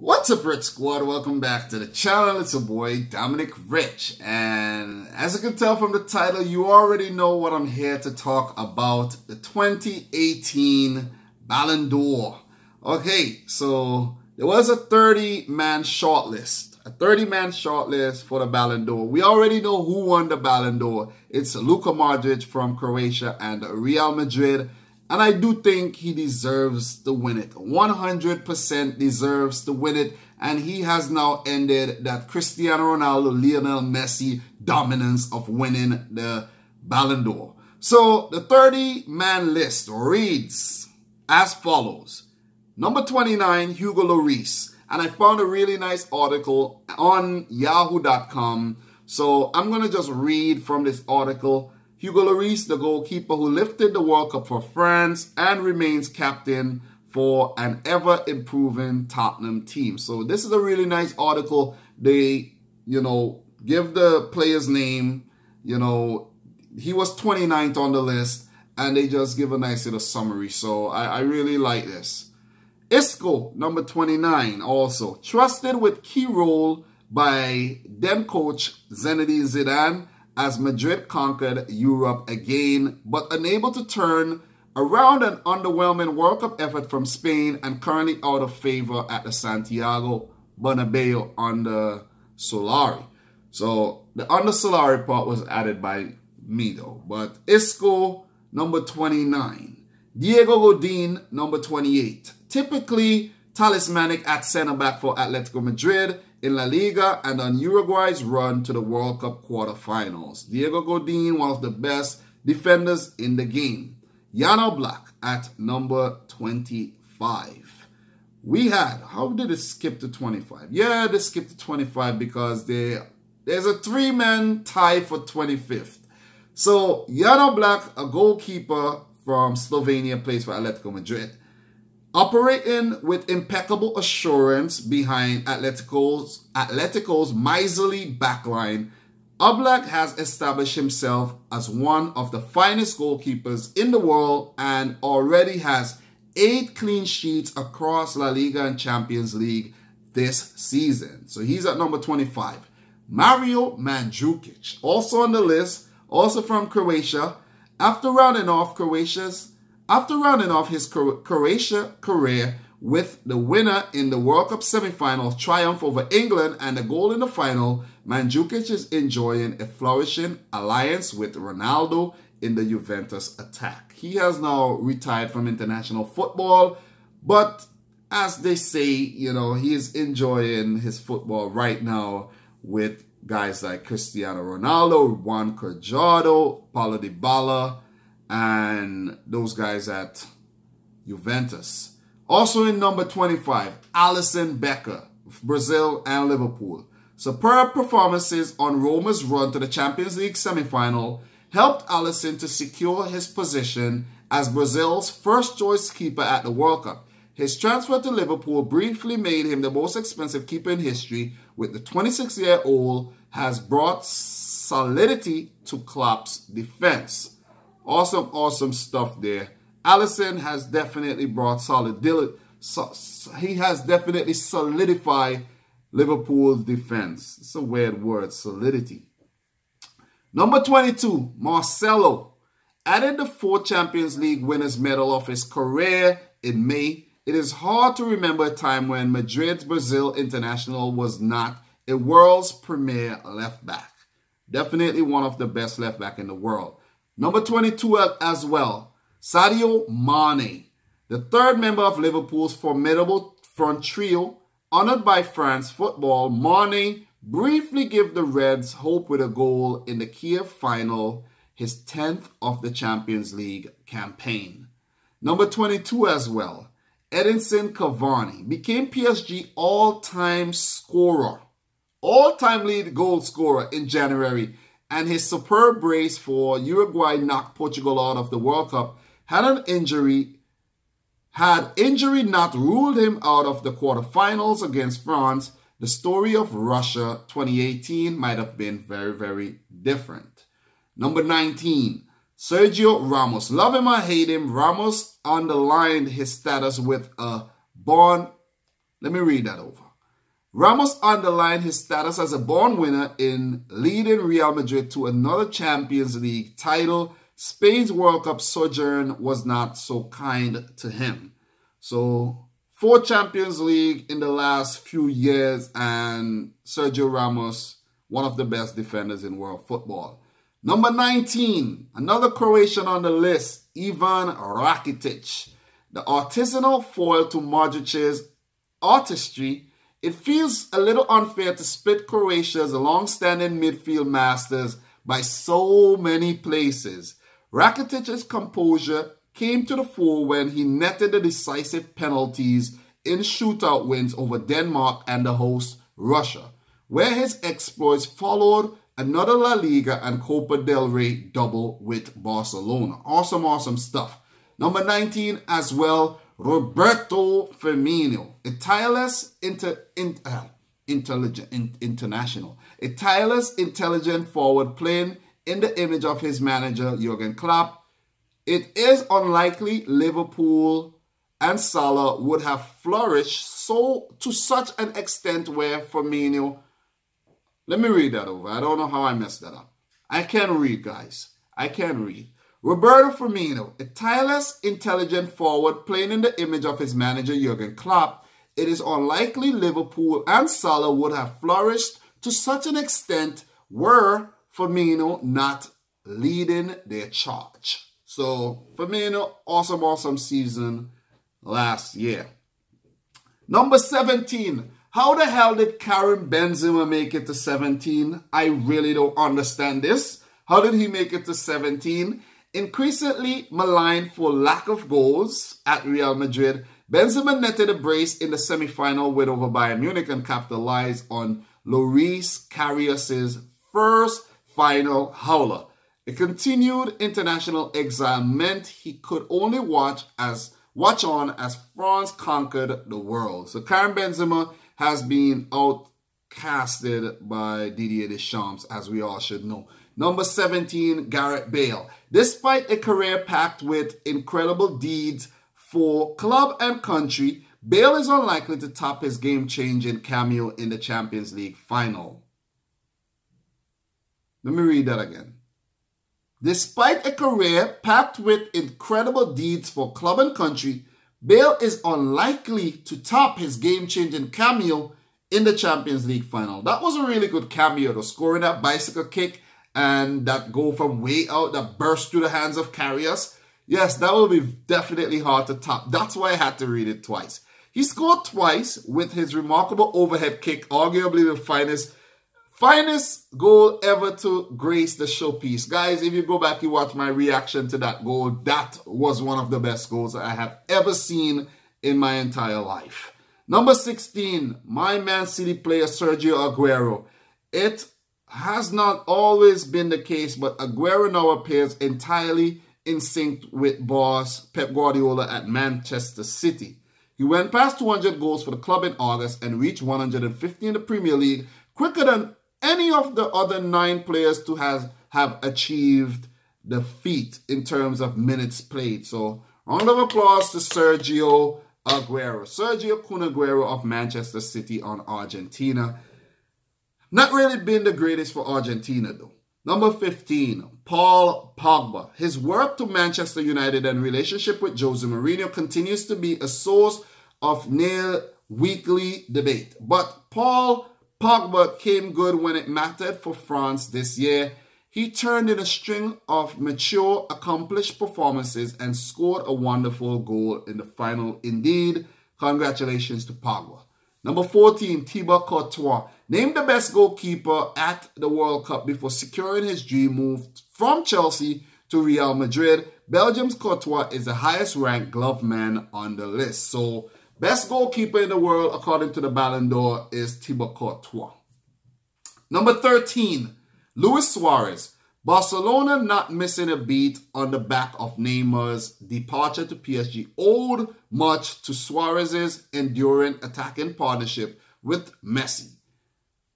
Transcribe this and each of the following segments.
What's up, Rich Squad? Welcome back to the channel. It's your boy, Dominic Rich. And as you can tell from the title, you already know what I'm here to talk about. The 2018 Ballon d'Or. Okay, so there was a 30-man shortlist. A 30-man shortlist for the Ballon d'Or. We already know who won the Ballon d'Or. It's Luka Modrić from Croatia and Real Madrid. And I do think he deserves to win it. 100% deserves to win it. And he has now ended that Cristiano Ronaldo, Lionel Messi dominance of winning the Ballon d'Or. So the 30-man list reads as follows. Number 29, Hugo Lloris. And I found a really nice article on yahoo.com. So I'm going to just read from this article. Hugo Lloris, the goalkeeper who lifted the World Cup for France and remains captain for an ever-improving Tottenham team. So this is a really nice article. They, give the player's name. He was 29th on the list, and they just give a nice little summary. So I really like this. Isco, number 29, also trusted with key role by then coach Zinedine Zidane, as Madrid conquered Europe again, but unable to turn around an underwhelming World Cup effort from Spain and currently out of favor at the Santiago Bernabeu under Solari. So the under Solari part was added by me though. But Isco, number 29. Diego Godin, number 28. Typically talismanic at center-back for Atletico Madrid in La Liga and on Uruguay's run to the World Cup quarterfinals. Diego Godin, one of the best defenders in the game. Jan Oblak at number 25. We had, how did it skip to 25? Yeah, they skipped to 25 because there's a three-man tie for 25th. So Jan Oblak, a goalkeeper from Slovenia, plays for Atletico Madrid. Operating with impeccable assurance behind Atletico's miserly backline, Oblak has established himself as one of the finest goalkeepers in the world and already has 8 clean sheets across La Liga and Champions League this season. So he's at number 25. Mario Mandzukic, also on the list, also from Croatia. After rounding off his Croatia career with the winner in the World Cup semi-final triumph over England and a goal in the final, Mandzukic is enjoying a flourishing alliance with Ronaldo in the Juventus attack. He has now retired from international football, but as they say, he is enjoying his football right now with guys like Cristiano Ronaldo, Juan Cuadrado, Paulo Dybala, and those guys at Juventus. Also in number 25, Alisson Becker, Brazil and Liverpool. Superb performances on Roma's run to the Champions League semi-final helped Alisson to secure his position as Brazil's first-choice keeper at the World Cup. His transfer to Liverpool briefly made him the most expensive keeper in history, with the 26-year-old has brought solidity to Klopp's defense. Awesome stuff there. Alisson has definitely brought he has definitely solidified Liverpool's defense. It's a weird word, solidity. Number 22, Marcelo. Added the 4th Champions League winners medal of his career in May. It is hard to remember a time when Madrid's Brazil international was not a world's premier left back. Definitely one of the best left back in the world. Number 22 as well, Sadio Mane, the 3rd member of Liverpool's formidable front trio. Honored by France football, Mane briefly gave the Reds hope with a goal in the Kiev final, his 10th of the Champions League campaign. Number 22 as well, Edinson Cavani became PSG all-time lead goal scorer in January. And his superb brace for Uruguay knocked Portugal out of the World Cup. Had injury not ruled him out of the quarterfinals against France, the story of Russia 2018 might have been very, very different. Number 19, Sergio Ramos. Love him or hate him, Ramos underlined his status with a born, let me read that over. Ramos underlined his status as a born winner in leading Real Madrid to another Champions League title. Spain's World Cup sojourn was not so kind to him. So, 4 Champions League in the last few years, and Sergio Ramos, one of the best defenders in world football. Number 19, another Croatian on the list, Ivan Rakitic. The artisanal foil to Modric's artistry. It feels a little unfair to split Croatia's long-standing midfield masters by so many places. Rakitic's composure came to the fore when he netted the decisive penalties in shootout wins over Denmark and the host Russia, where his exploits followed another La Liga and Copa del Rey double with Barcelona. Awesome, awesome stuff. Number 19 as well, Roberto Firmino, a tireless intelligent forward playing in the image of his manager Jurgen Klopp. It is unlikely Liverpool and Salah would have flourished to such an extent where Firmino. Let me read that over. I don't know how I messed that up. I can read, guys. I can read. Roberto Firmino, a tireless, intelligent forward playing in the image of his manager Jurgen Klopp. It is unlikely Liverpool and Salah would have flourished to such an extent were Firmino not leading their charge. So, Firmino, awesome, awesome season last year. Number 17. How the hell did Karim Benzema make it to 17? I really don't understand this. How did he make it to 17? Increasingly maligned for lack of goals at Real Madrid, Benzema netted a brace in the semi-final win over Bayern Munich and capitalized on Loris Karius's first final howler. A continued international exile meant he could only watch on as France conquered the world. So Karim Benzema has been outcasted by Didier Deschamps, as we all should know. Number 17, Gareth Bale. Despite a career packed with incredible deeds for club and country, Bale is unlikely to top his game-changing cameo in the Champions League final. Let me read that again. Despite a career packed with incredible deeds for club and country, Bale is unlikely to top his game-changing cameo in the Champions League final. That was a really good cameo, though, scoring that bicycle kick and that goal from way out that burst through the hands of Karius. Yes, that will be definitely hard to top. That's why I had to read it twice. He scored twice with his remarkable overhead kick, arguably the finest goal ever to grace the showpiece. Guys, if you go back and watch my reaction to that goal, that was one of the best goals I have ever seen in my entire life. Number 16, my Man City player Sergio Aguero. It has not always been the case, but Aguero now appears entirely in sync with boss Pep Guardiola at Manchester City. He went past 200 goals for the club in August and reached 150 in the Premier League, quicker than any of the other 9 players to have achieved the feat in terms of minutes played. So, round of applause to Sergio Aguero. Sergio Kun Aguero of Manchester City on Argentina. Not really been the greatest for Argentina, though. Number 15, Paul Pogba. His work to Manchester United and relationship with Jose Mourinho continues to be a source of near weekly debate. But Paul Pogba came good when it mattered for France this year. He turned in a string of mature, accomplished performances and scored a wonderful goal in the final. Indeed, congratulations to Pogba. Number 14, Thibaut Courtois. Named the best goalkeeper at the World Cup before securing his dream move from Chelsea to Real Madrid, Belgium's Courtois is the highest ranked glove man on the list. So, best goalkeeper in the world, according to the Ballon d'Or, is Thibaut Courtois. Number 13, Luis Suarez. Barcelona not missing a beat on the back of Neymar's departure to PSG owed much to Suarez's enduring attacking partnership with Messi.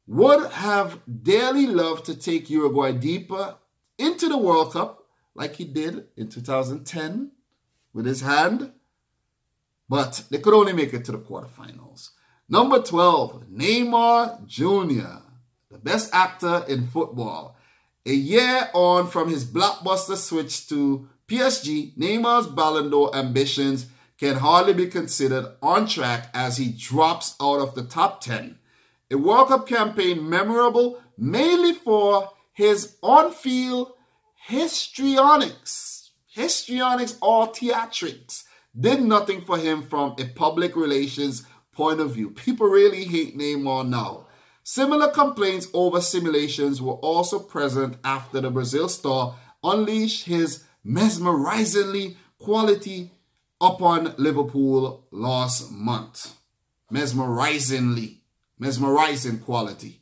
Would have dearly loved to take Uruguay deeper into the World Cup like he did in 2010 with his hand, but they could only make it to the quarterfinals. Number 12, Neymar Jr., the best actor in football. A year on from his blockbuster switch to PSG, Neymar's Ballon d'Or ambitions can hardly be considered on track as he drops out of the top 10. A World Cup campaign memorable mainly for his on-field histrionics or theatrics did nothing for him from a public relations point of view. People really hate Neymar now. Similar complaints over simulations were also present after the Brazil star unleashed his mesmerizingly quality upon Liverpool last month. Mesmerizing quality.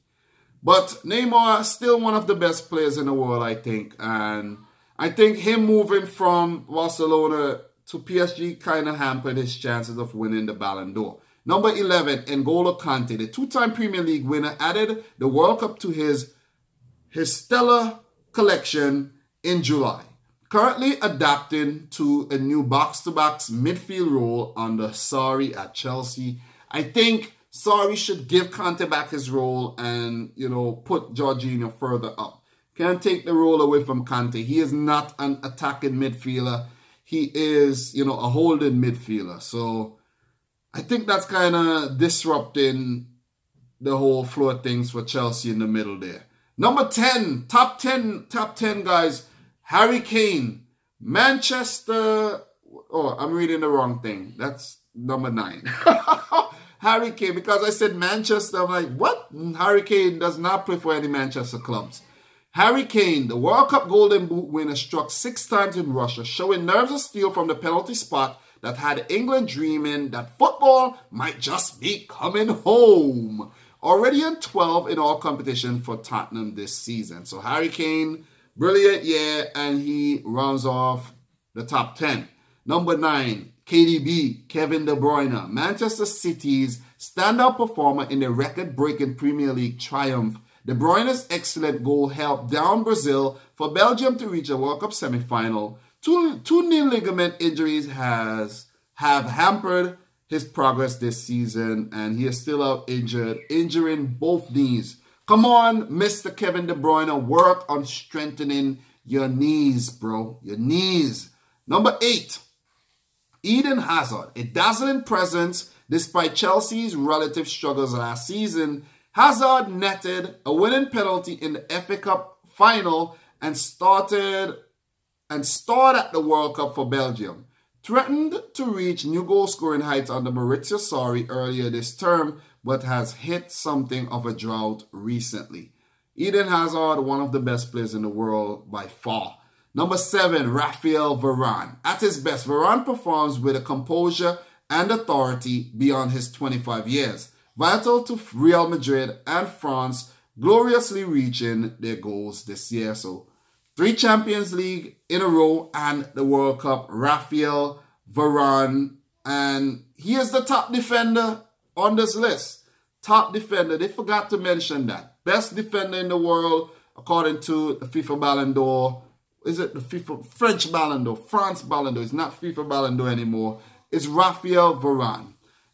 But Neymar still one of the best players in the world, I think. And I think him moving from Barcelona to PSG kind of hampered his chances of winning the Ballon d'Or. Number 11, N'Golo Kante, the two-time Premier League winner, added the World Cup to his stellar collection in July. Currently adapting to a new box-to-box midfield role under Sarri at Chelsea. I think Sarri should give Kante back his role and, put Jorginho further up. Can't take the role away from Kante. He is not an attacking midfielder. He is, a holding midfielder. So I think that's kind of disrupting the whole flow of things for Chelsea in the middle there. Number 10, top 10 guys. Harry Kane, Manchester. Oh, I'm reading the wrong thing. That's number 9. Harry Kane, because I said Manchester, I'm like, what? Harry Kane does not play for any Manchester clubs. Harry Kane, the World Cup Golden Boot winner, struck 6 times in Russia, showing nerves of steel from the penalty spot that had England dreaming that football might just be coming home. Already in 12 in all competition for Tottenham this season. So Harry Kane, brilliant year, and he rounds off the top 10. Number 9, KDB, Kevin De Bruyne, Manchester City's standout performer in the record-breaking Premier League triumph. De Bruyne's excellent goal helped down Brazil for Belgium to reach a World Cup semi-final. Two knee ligament injuries have hampered his progress this season, and he is still out injured, injuring both knees. Come on, Mr. Kevin De Bruyne, work on strengthening your knees, bro. Your knees. Number 8, Eden Hazard, a dazzling presence despite Chelsea's relative struggles last season. Hazard netted a winning penalty in the FA Cup final and starred at the World Cup for Belgium. Threatened to reach new goal-scoring heights under Maurizio Sarri earlier this term, but has hit something of a drought recently. Eden Hazard, one of the best players in the world by far. Number 7, Raphael Varane. At his best, Varane performs with a composure and authority beyond his 25 years. Vital to Real Madrid and France, gloriously reaching their goals this year. So 3 Champions League in a row and the World Cup. Raphael Varane, and he is the top defender on this list. Top defender. They forgot to mention that. Best defender in the world according to the FIFA Ballon d'Or. Is it the FIFA French Ballon d'Or? France Ballon d'Or. It's not FIFA Ballon d'Or anymore. It's Raphael Varane.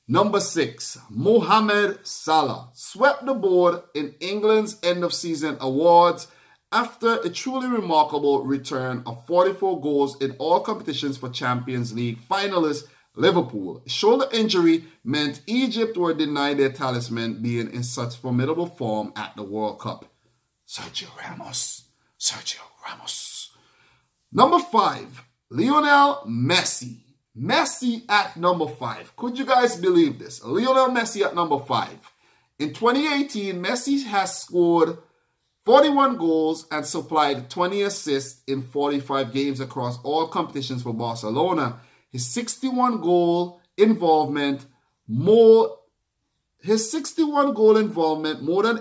Number 6, Mohamed Salah swept the board in England's end-of-season awards after a truly remarkable return of 44 goals in all competitions for Champions League finalist Liverpool. A shoulder injury meant Egypt were denied their talisman, being in such formidable form at the World Cup. Sergio Ramos. Number 5, Lionel Messi. Messi at number 5. Could you guys believe this? Lionel Messi at number 5. In 2018, Messi has scored 41 goals and supplied 20 assists in 45 games across all competitions for Barcelona. His 61 goal involvement more than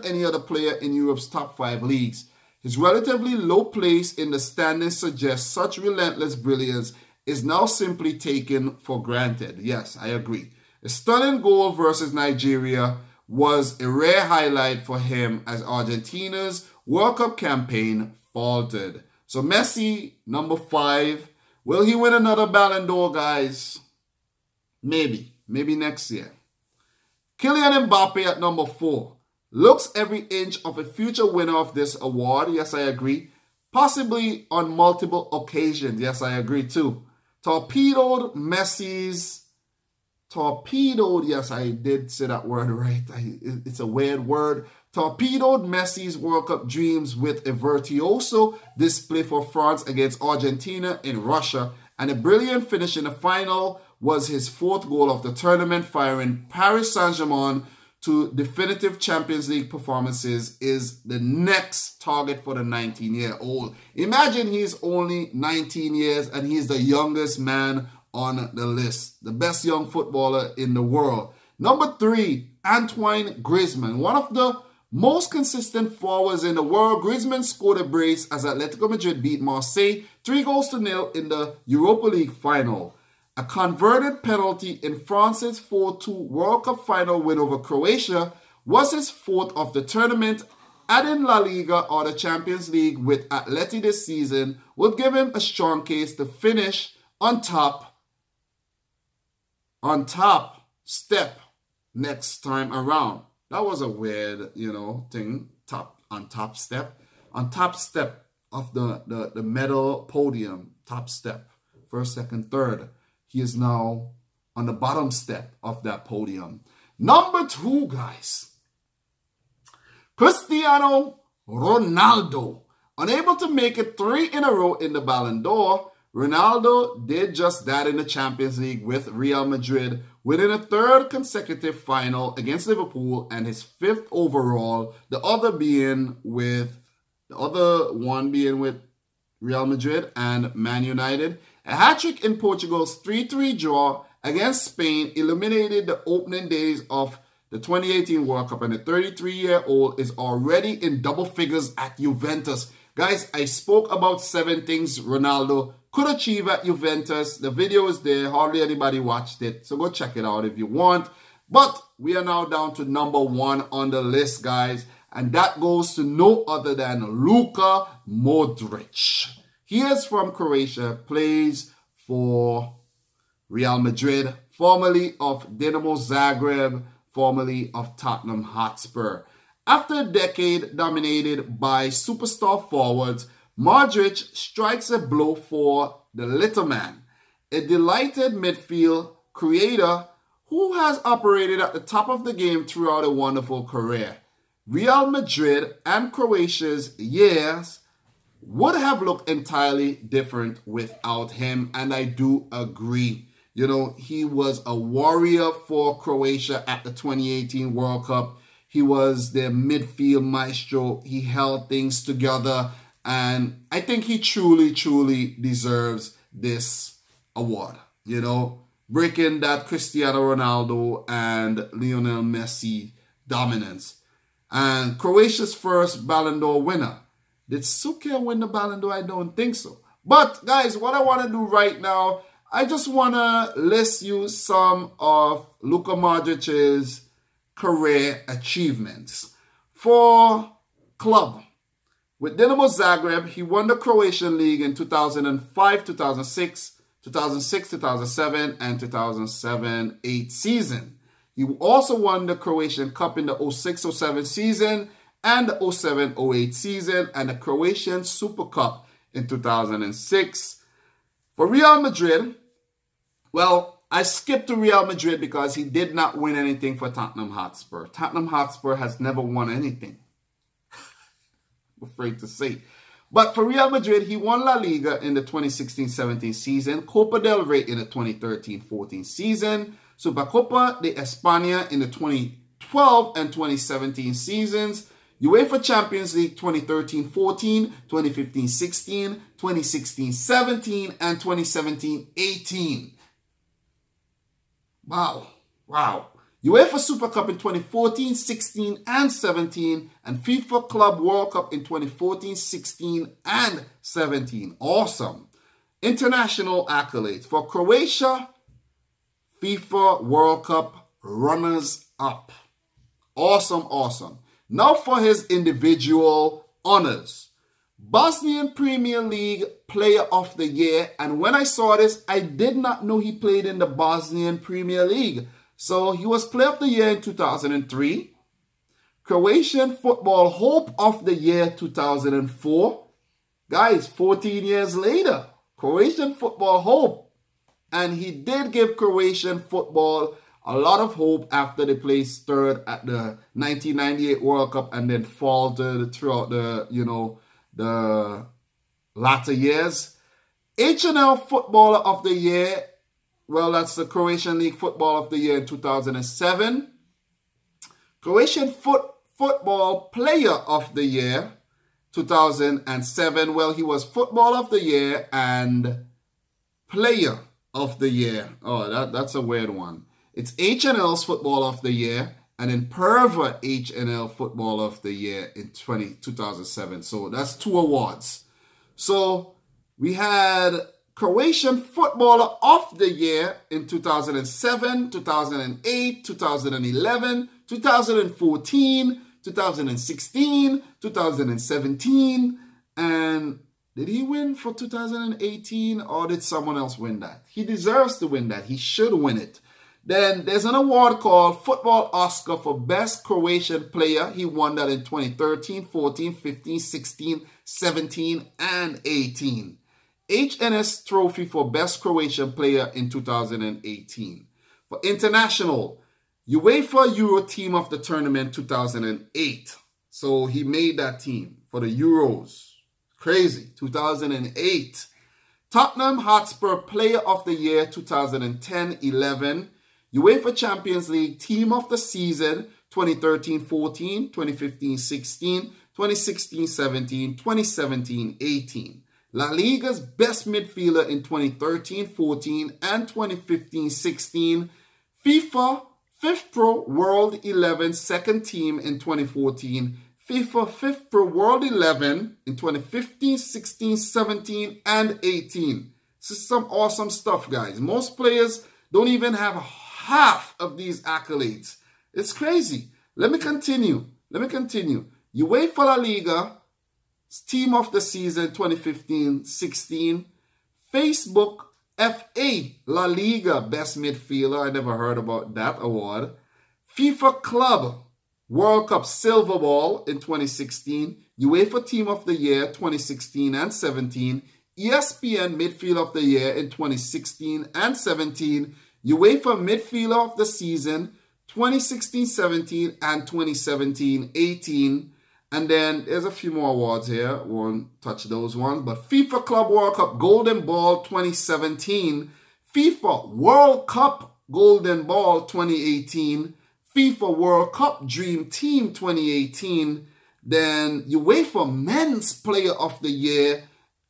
any other player in Europe's top 5 leagues. His relatively low place in the standings suggests such relentless brilliance is now simply taken for granted. Yes, I agree. A stunning goal versus Nigeria was a rare highlight for him as Argentina's World Cup campaign faltered. So Messi, number 5. Will he win another Ballon d'Or, guys? Maybe. Maybe next year. Kylian Mbappe at number 4. Looks every inch of a future winner of this award. Yes, I agree. Possibly on multiple occasions. Yes, I agree too. Torpedoed, yes, I did say that word right. It's a weird word. Torpedoed Messi's World Cup dreams with a virtuoso display for France against Argentina in Russia. And a brilliant finish in the final was his 4th goal of the tournament, firing Paris Saint-Germain to definitive Champions League performances. Is the next target for the 19-year-old. Imagine he's only 19 years and he's the youngest man on the list. The best young footballer in the world. Number 3, Antoine Griezmann. One of the most consistent forwards in the world. Griezmann scored a brace as Atletico Madrid beat Marseille 3-0 in the Europa League final. A converted penalty in France's 4-2 World Cup final win over Croatia was his 4th of the tournament. Adding La Liga or the Champions League with Atleti this season would give him a strong case to finish on top step next time around. That was a weird, thing. On top step of the medal podium. Top step. 1st, 2nd, 3rd. He is now on the bottom step of that podium. Number 2, guys. Cristiano Ronaldo. Unable to make it 3 in a row in the Ballon d'Or, Ronaldo did just that in the Champions League with Real Madrid, winning a 3rd consecutive final against Liverpool and his 5th overall. The other one being with Real Madrid and Man United. A hat-trick in Portugal's 3-3 draw against Spain eliminated the opening days of the 2018 World Cup, and the 33-year-old is already in double figures at Juventus. Guys, I spoke about 7 things Ronaldo could achieve at Juventus. The video is there. Hardly anybody watched it, so go check it out if you want. But we are now down to number 1 on the list, guys, and that goes to no other than Luka Modrić. He is from Croatia, plays for Real Madrid, formerly of Dinamo Zagreb, formerly of Tottenham Hotspur. After a decade dominated by superstar forwards, Modrić strikes a blow for the little man, a delighted midfield creator who has operated at the top of the game throughout a wonderful career. Real Madrid and Croatia's years would have looked entirely different without him, and I do agree. He was a warrior for Croatia at the 2018 World Cup. He was their midfield maestro. He held things together, and I think he truly, truly deserves this award. Breaking that Cristiano Ronaldo and Lionel Messi dominance. And Croatia's first Ballon d'Or winner. Did Suke win the Ballon d'Or? I don't think so. But guys, what I want to do right now, I just want to list you some of Luka Modric's career achievements. For club, with Dinamo Zagreb, he won the Croatian League in 2005, 2006, 2007, and 2007-08 season. He also won the Croatian Cup in the 06-07 season and the 07-08 season, and the Croatian Super Cup in 2006. For Real Madrid, well, I skipped to Real Madrid because he did not win anything for Tottenham Hotspur. Tottenham Hotspur has never won anything. I'm afraid to say. But for Real Madrid, he won La Liga in the 2016-17 season, Copa del Rey in the 2013-14 season, Supercopa de España in the 2012 and 2017 seasons, UEFA Champions League 2013-14, 2015-16, 2016-17, and 2017-18. Wow. UEFA Super Cup in 2014, 16, and 17, and FIFA Club World Cup in 2014, 16, and 17. Awesome. International accolades. For Croatia, FIFA World Cup runners-up. Awesome. Now for his individual honors. Bosnian Premier League Player of the Year. And when I saw this, I did not know he played in the Bosnian Premier League. So he was Player of the Year in 2003. Croatian Football Hope of the Year 2004. Guys, 14 years later, Croatian Football Hope. And he did give Croatian football a lot of hope after they placed third at the 1998 World Cup and then faltered throughout the, the latter years. H&L Footballer of the Year, well, that's the Croatian League Football of the Year in 2007. Croatian Football Player of the Year, 2007. Well, he was Football of the Year and Player of the Year. Oh, that's a weird one. It's H&L's Football of the Year and then Perva H&L Football of the Year in 2007. So that's 2 awards. So we had Croatian Footballer of the Year in 2007, 2008, 2011, 2014, 2016, 2017, and did he win for 2018 or did someone else win that? He deserves to win that. He should win it. Then there's an award called Football Oscar for Best Croatian Player. He won that in 2013, 14, 15, 16, 17, and 18. HNS Trophy for Best Croatian Player in 2018. For International, UEFA Euro Team of the Tournament 2008. So he made that team for the Euros. Crazy. 2008. Tottenham Hotspur Player of the Year 2010-11. UEFA Champions League Team of the Season 2013-14, 2015-16, 2016-17, 2017-18. La Liga's Best Midfielder in 2013-14 and 2015-16. FIFA FIFPro World 11 Second Team in 2014. FIFA FIFPro World 11 in 2015, 16, 17, and 18. This is some awesome stuff, guys. Most players don't even have half of these accolades. It's crazy. Let me continue. UEFA La Liga Team of the Season 2015-16. Facebook FA La Liga Best Midfielder. I never heard about that award. FIFA Club World Cup Silver Ball in 2016. UEFA Team of the Year 2016 and 17. ESPN Midfield of the Year in 2016 and 17. UEFA Midfielder of the Season 2016-17 and 2017-18. And then there's a few more awards here. Won't touch those ones. But FIFA Club World Cup Golden Ball 2017. FIFA World Cup Golden Ball 2018. FIFA World Cup Dream Team 2018. Then UEFA Men's Player of the Year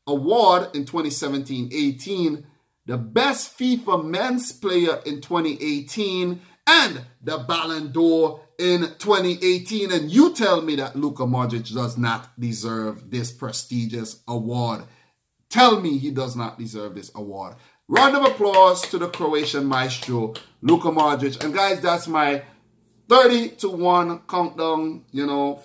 Award in 2017-18. The Best FIFA Men's Player in 2018. And the Ballon d'Or in 2018. And you tell me that Luka Modrić does not deserve this prestigious award. Tell me he does not deserve this award. Round of applause to the Croatian maestro, Luka Modrić. And guys, that's my 30-1 countdown,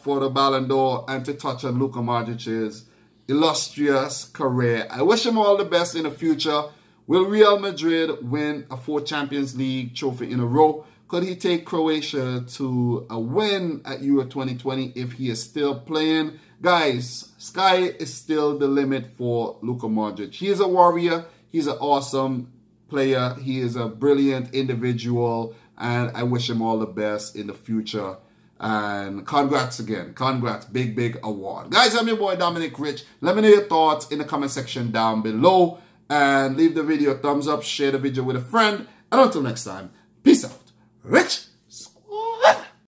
for the Ballon d'Or and to touch on Luka Modric's illustrious career. I wish him all the best in the future. Will Real Madrid win a 4th Champions League trophy in a row? Could he take Croatia to a win at Euro 2020 if he is still playing? Guys, sky is still the limit for Luka Modrić. He is a warrior. He's an awesome player. He is a brilliant individual. And I wish him all the best in the future. And congrats again. Congrats. Big, big award. Guys, I'm your boy, Dominic Rich. Let me know your thoughts in the comment section down below. And leave the video a thumbs up. Share the video with a friend. And until next time, peace out. Rich.